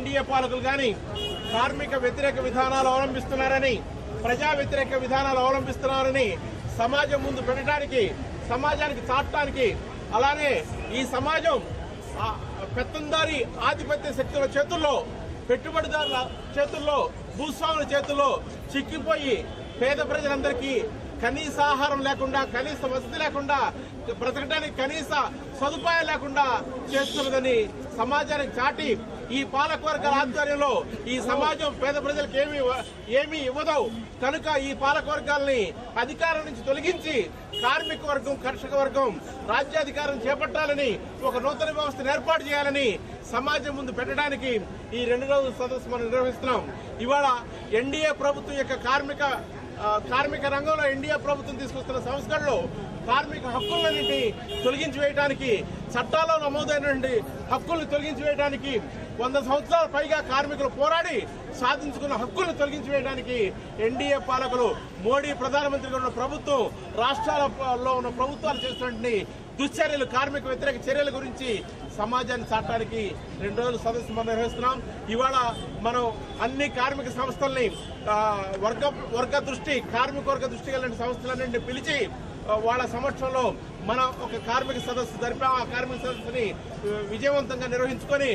NDA పాలకులు కానీ కార్మిక వ్యతిరేక విధానాలు అవలంబిస్తున్నారని, ప్రజా వ్యతిరేక విధానాలు అవలంబిస్తున్నారని సమాజం ముందు పెట్టడానికి, సమాజానికి చాటడానికి, అలానే ఈ సమాజం పెత్తందారి ఆధిపత్య శక్తుల చేతుల్లో, పెట్టుబడిదారుల చేతుల్లో, భూస్వాముల చేతుల్లో చిక్కిపోయి పేద ప్రజలందరికీ కనీస ఆహారం లేకుండా, కనీస వసతి లేకుండా, బ్రతకడానికి కనీస సదుపాయం లేకుండా చేస్తున్నదని సమాజానికి చాటి ఈ పాలకవర్గాల ఆధ్వర్యంలో ఈ సమాజం పేద ప్రజలకు ఏమీ ఇవ్వదు కనుక ఈ పాలకవర్గాల్ని అధికారం నుంచి తొలగించి కార్మిక వర్గం, కర్షక వర్గం రాజ్యాధికారం చేపట్టాలని, ఒక నూతన వ్యవస్థను ఏర్పాటు చేయాలని సమాజం ముందు పెట్టడానికి ఈ 2 రోజుల సదస్సు మనం నిర్వహిస్తున్నాం. ఇవాళ ఎన్డీఏ ప్రభుత్వం యొక్క కార్మిక రంగంలో ఎన్డీఏ ప్రభుత్వం తీసుకొస్తున్న సంస్కరణలు కార్మిక హక్కులన్నింటినీ తొలగించి వేయడానికి, చట్టాల్లో నమోదైనటువంటి హక్కుల్ని తొలగించి వేయడానికి, 100 సంవత్సరాల పైగా కార్మికులు పోరాడి సాధించుకున్న హక్కులను తొలగించి వేయడానికి ఎన్డీఏ పాలకులు, మోడీ ప్రధానమంత్రిగా ఉన్న ప్రభుత్వం, రాష్ట్రాలలో ఉన్న ప్రభుత్వాలు చేస్తున్నటువంటి దుశ్చర్యలు, కార్మిక వ్యతిరేక చర్యల గురించి సమాజాన్ని చాటడానికి 2 రోజుల సదస్సు మనం నిర్వహిస్తున్నాం. ఇవాళ మనం అన్ని కార్మిక సంస్థల్ని వర్గ దృష్టి, కార్మిక వర్గ దృష్టి కలిగిన సంస్థలన్నింటినీ పిలిచి వాళ్ళ సమక్షంలో మనం ఒక కార్మిక సదస్సు జరిపాం. ఆ కార్మిక సదస్సుని విజయవంతంగా నిర్వహించుకొని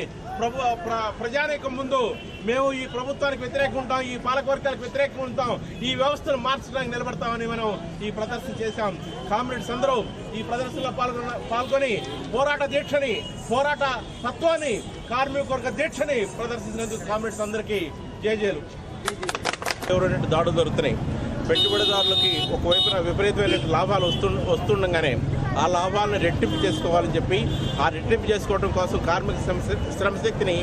ప్రజానీకం ముందు మేము ఈ ప్రభుత్వానికి వ్యతిరేకంగా ఉంటాం, ఈ పాలకవర్గాలకు వ్యతిరేకంగా ఉంటాం, ఈ వ్యవస్థను మార్చడానికి నిలబడతామని మనం ఈ ప్రదర్శన చేశాం. కామ్రేడ్స్ అందరూ ఈ ప్రదర్శనలో పాల్గొని పోరాట తత్వాన్ని, కార్మిక వర్గ దీక్షని ప్రదర్శించినందుకు కామ్రేడ్స్ అందరికీ జేజేలు. ఎవరైనా దాడులు జరుగుతున్నాయి. పెట్టుబడిదారులకి ఒకవైపున విపరీతమైన లాభాలు వస్తుండగానే ఆ లాభాలను రెట్టింపు చేసుకోవాలని చెప్పి, ఆ రెట్టింపు చేసుకోవడం కోసం కార్మిక శ్రమశక్తిని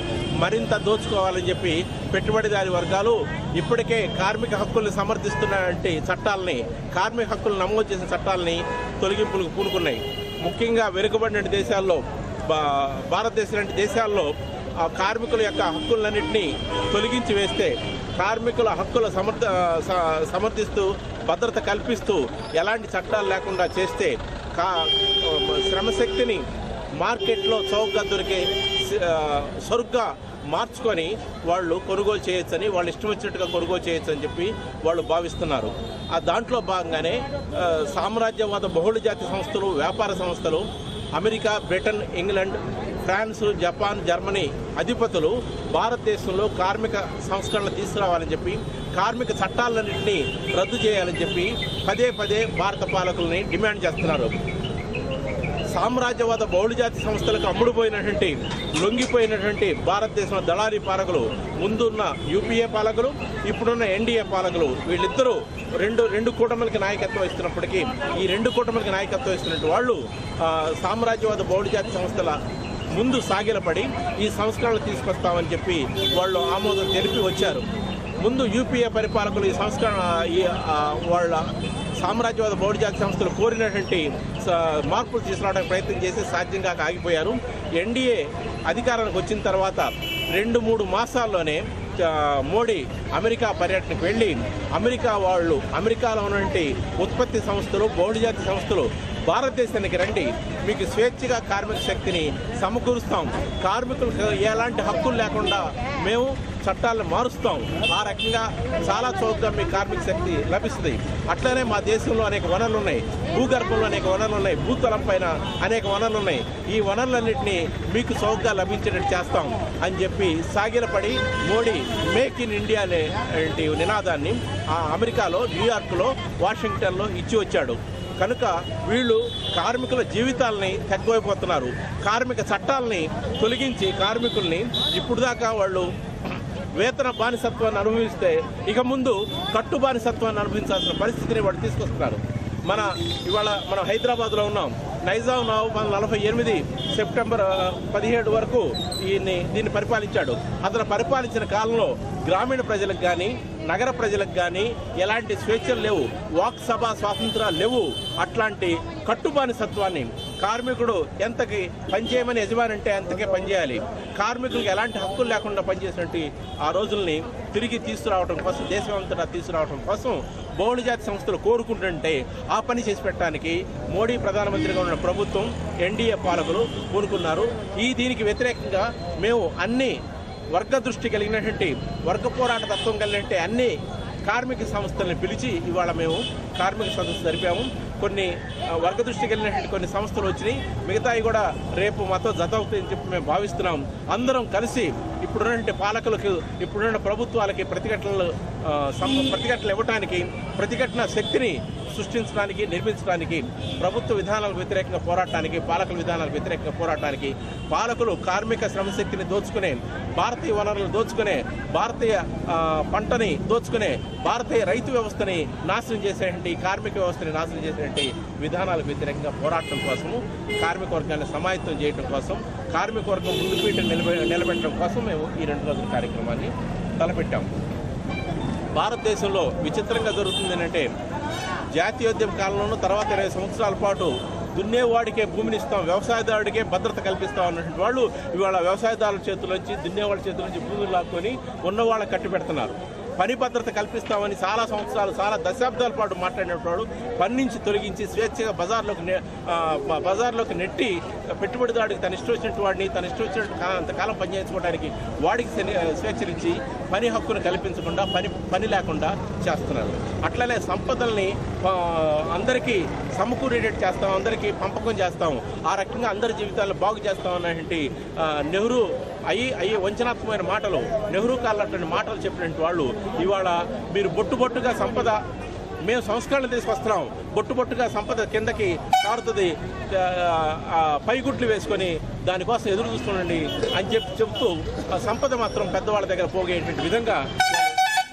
మరింత దోచుకోవాలని చెప్పి పెట్టుబడిదారి వర్గాలు ఇప్పటికే కార్మిక హక్కుల్ని సమర్థిస్తున్నటువంటి చట్టాలని, కార్మిక హక్కులు నమోదు చేసిన చట్టాలని తొలగింపులకు పూనుకున్నాయి. ముఖ్యంగా వెనుకబడిన దేశాల్లో, భారతదేశం లాంటి దేశాల్లో ఆ కార్మికుల యొక్క హక్కులన్నింటినీ తొలగించి వేస్తే, కార్మికుల హక్కుల సమర్థిస్తూ భద్రత కల్పిస్తూ ఎలాంటి చట్టాలు లేకుండా చేస్తే శ్రమశక్తిని మార్కెట్లో చౌకగా దొరికే సరుగ్గా మార్చుకొని వాళ్ళు కొనుగోలు చేయొచ్చని, వాళ్ళు ఇష్టం వచ్చినట్టుగా కొనుగోలు చేయొచ్చని చెప్పి వాళ్ళు భావిస్తున్నారు. ఆ దాంట్లో భాగంగానే సామ్రాజ్యవాద బహుళజాతి సంస్థలు, వ్యాపార సంస్థలు, America, Britain, England, France, Japan, Germany అధిపతులు భారతదేశంలో కార్మిక సంస్కరణలు తీసుకురావాలని చెప్పి, కార్మిక చట్టాలన్నింటినీ రద్దు చేయాలని చెప్పి పదే భారత పాలకుల్ని డిమాండ్ చేస్తున్నారు. సామ్రాజ్యవాద బహుళజాతి సంస్థలకు అమ్ముడుపోయినటువంటి, లొంగిపోయినటువంటి భారతదేశంలో దళారీ పాలకులు, ముందున్న యూపీఏ పాలకులు, ఇప్పుడున్న ఎన్డీఏ పాలకులు, వీళ్ళిద్దరూ రెండు కూటమిలకి నాయకత్వం ఇస్తున్నప్పటికీ ఈ 2 కూటమిలకి నాయకత్వం ఇస్తున్నట్టు వాళ్ళు సామ్రాజ్యవాద బహుళజాతి సంస్థల ముందు సాగిలపడి ఈ సంస్కరణలు తీసుకొస్తామని చెప్పి వాళ్ళు ఆమోదం తెలిపి వచ్చారు. ముందు యూపీఏ పరిపాలకులు ఈ సంస్కరణ వాళ్ళ సామ్రాజ్యవాద బహుళజాతి సంస్థలు కోరినటువంటి మార్పులు తీసుకురావడానికి ప్రయత్నం చేసి సాధ్యంగా ఆగిపోయారు. ఎన్డీఏ అధికారానికి వచ్చిన తర్వాత 2-3 మాసాల్లోనే మోడీ అమెరికా పర్యటనకు వెళ్ళి అమెరికాలో ఉన్నటువంటి ఉత్పత్తి సంస్థలు, బహుళజాతి సంస్థలు భారతదేశానికి రండి, మీకు స్వేచ్ఛగా కార్మిక శక్తిని సమకూరుస్తాం, కార్మికులకు ఎలాంటి హక్కులు లేకుండా మేము చట్టాలను మారుస్తాం, ఆ రకంగా చాలా చోట్ల మీ కార్మిక శక్తి లభిస్తుంది. అట్లనే మా దేశంలో అనేక వనరులు ఉన్నాయి, భూగర్భంలో అనేక వనరులు ఉన్నాయి, భూతలం పైన అనేక వనరులు ఉన్నాయి, ఈ వనరులన్నింటినీ మీకు చౌకగా లభించేటట్టు చేస్తాం అని చెప్పి సాగిలపడి మోడీ మేక్ ఇన్ ఇండియా అనే నినాదాన్ని అమెరికాలో, న్యూయార్క్లో, వాషింగ్టన్లో ఇచ్చి వచ్చాడు. కనుక వీళ్ళు కార్మికుల జీవితాలని తక్కువైపోతున్నారు. కార్మిక చట్టాలని తొలగించి కార్మికుల్ని ఇప్పుడు దాకా వాళ్ళు వేతన బానిసత్వాన్ని అనుభవిస్తే ఇక ముందు కట్టు బానిసత్వాన్ని అనుభవించాల్సిన పరిస్థితిని వాళ్ళు తీసుకొస్తున్నారు. ఇవాళ మనం హైదరాబాద్లో ఉన్నాం. నైజాం నవాబ్ 48 సెప్టెంబర్ 17 వరకు దీన్ని పరిపాలించాడు. అతను పరిపాలించిన కాలంలో గ్రామీణ ప్రజలకు కానీ, నగర ప్రజలకు కానీ ఎలాంటి స్వేచ్ఛలు లేవు, వాక్ సభా స్వాతంత్రాలు లేవు. అట్లాంటి కట్టుబానిసత్వాన్ని, కార్మికుడు ఎంతకి పనిచేయమని యజమాని అంటే అంతకే పనిచేయాలి, కార్మికులకు ఎలాంటి హక్కులు లేకుండా పనిచేసినట్టు ఆ రోజుల్ని తిరిగి తీసుకురావడం కోసం, దేశమంతటా తీసుకురావడం కోసం బహుళజాతి సంస్థలు కోరుకుంటుంటే ఆ పని చేసి పెట్టడానికి మోడీ ప్రధానమంత్రిగా ఉన్న ప్రభుత్వం, ఎన్డీఏ పాలకులు కోరుకున్నారు. దీనికి వ్యతిరేకంగా మేము అన్ని వర్గ దృష్టి కలిగినటువంటి వర్గ పోరాట తత్వం కలిగినటువంటి అన్ని కార్మిక సంస్థలను పిలిచి ఇవాళ మేము కార్మిక సదస్సు జరిపాము. కొన్ని వర్గ దృష్టి కలిగినటువంటి కొన్ని సంస్థలు వచ్చినాయి, మిగతాయి కూడా రేపు మాతో జత అవుతాయని చెప్పి మేము భావిస్తున్నాం. అందరం కలిసి ఇప్పుడున్నటువంటి పాలకులకు, ఇప్పుడున్న ప్రభుత్వాలకి ప్రతిఘటనలు ఇవ్వడానికి, ప్రతిఘటన శక్తిని సృష్టించడానికి, నిర్మించడానికి, ప్రభుత్వ విధానాలకు వ్యతిరేకంగా పోరాటానికి, పాలకుల విధానాలకు వ్యతిరేకంగా పోరాటానికి, పాలకులు కార్మిక శ్రమశక్తిని దోచుకునే, భారతీయ వనరులను దోచుకునే, భారతీయ పంటని దోచుకునే, భారతీయ రైతు వ్యవస్థని నాశనం చేసేటువంటి, కార్మిక వ్యవస్థని నాశనం చేసేటువంటి విధానాలకు వ్యతిరేకంగా పోరాటం కోసము, కార్మిక వర్గాన్ని సమాయత్తం చేయడం కోసం, కార్మిక వర్గం ముందు పీఠం నిలబెట్టడం కోసం మేము ఈ 2 రోజుల కార్యక్రమాన్ని తలపెట్టాము. భారతదేశంలో విచిత్రంగా జరుగుతుంది ఏంటంటే, జాతీయోద్యమ కాలంలోనూ తర్వాత 20 సంవత్సరాల పాటు దున్నేవాడికే భూమిని ఇస్తాం, వ్యవసాయదారుడికే భద్రత కల్పిస్తాం అన్నటువంటి వాళ్ళు ఇవాళ వ్యవసాయదారుల చేతుల్లోంచి, దున్నేవాళ్ళ చేతుల్లోంచి భూములు లాక్కొని ఉన్నవాళ్ళకి కట్టి పెడుతున్నారు. పని భద్రత కల్పిస్తామని చాలా సంవత్సరాలు, చాలా దశాబ్దాల పాటు మాట్లాడినప్పుడు పని నుంచి తొలగించి స్వేచ్ఛగా బజార్లోకి నెట్టి పెట్టుబడిదారుడికి తన ఇష్టం వచ్చినట్టు వాడిని, తన ఇష్టం వచ్చినట్టు అంతకాలం పనిచేయించుకోవడానికి వాడికి స్వేచ్ఛనిచ్చి పని హక్కును కల్పించకుండా, పని లేకుండా చేస్తున్నారు. అట్లనే సంపదల్ని అందరికీ సమకూరేటట్టు చేస్తాం, అందరికీ పంపకం చేస్తాం, ఆ రకంగా అందరి జీవితాలను బాగు చేస్తాం అన్నటువంటి నెహ్రూ అయ్యి వంచనాత్మకమైన మాటలు, నెహ్రూ కాళ్ళటువంటి మాటలు చెప్పినటువంటి వాళ్ళు ఇవాళ మీరు బొట్టుగా సంపద, మేము సంస్కరణ తీసుకొస్తున్నాం, బొట్టుగా సంపద కిందకి కారుతుంది, పైగుడ్లు వేసుకొని దానికోసం ఎదురు చూస్తుండండి అని చెప్తూ సంపద మాత్రం పెద్దవాళ్ళ దగ్గర పోగేటువంటి విధంగా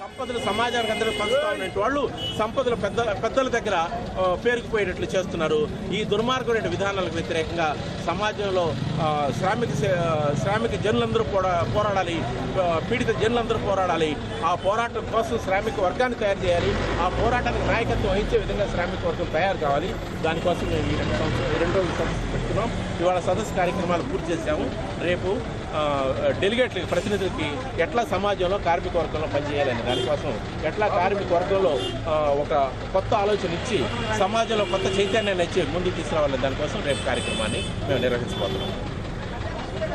సంపదలు సమాజానికి అందరూ పంచుతా ఉన్నటువంటి వాళ్ళు సంపదలు పెద్దల దగ్గర పేరుకుపోయేటట్లు చేస్తున్నారు. ఈ దుర్మార్గమైన విధానాలకు వ్యతిరేకంగా సమాజంలో శ్రామిక జనులందరూ పోరాడాలి, పీడిత జనులందరూ పోరాడాలి. ఆ పోరాటం కోసం శ్రామిక వర్గాన్ని తయారు చేయాలి, ఆ పోరాటానికి నాయకత్వం వహించే విధంగా శ్రామిక వర్గం తయారు కావాలి. దానికోసం మేము ఈ 2 రోజులు సదస్సు పెట్టుకున్నాం. ఇవాళ సదస్సు కార్యక్రమాలు పూర్తి చేశాము. రేపు డెలిగేట్లకి, ప్రతినిధులకి ఎట్లా సమాజంలో కార్మిక వర్గంలో పనిచేయాలని, దానికోసం ఎట్లా కార్మిక వర్గంలో ఒక కొత్త ఆలోచన ఇచ్చి సమాజంలో కొత్త చైతన్యాన్ని ఇచ్చి ముందుకు తీసుకురావాలని దానికోసం రేపు కార్యక్రమాన్ని మేము నిర్వహించబోతున్నాం.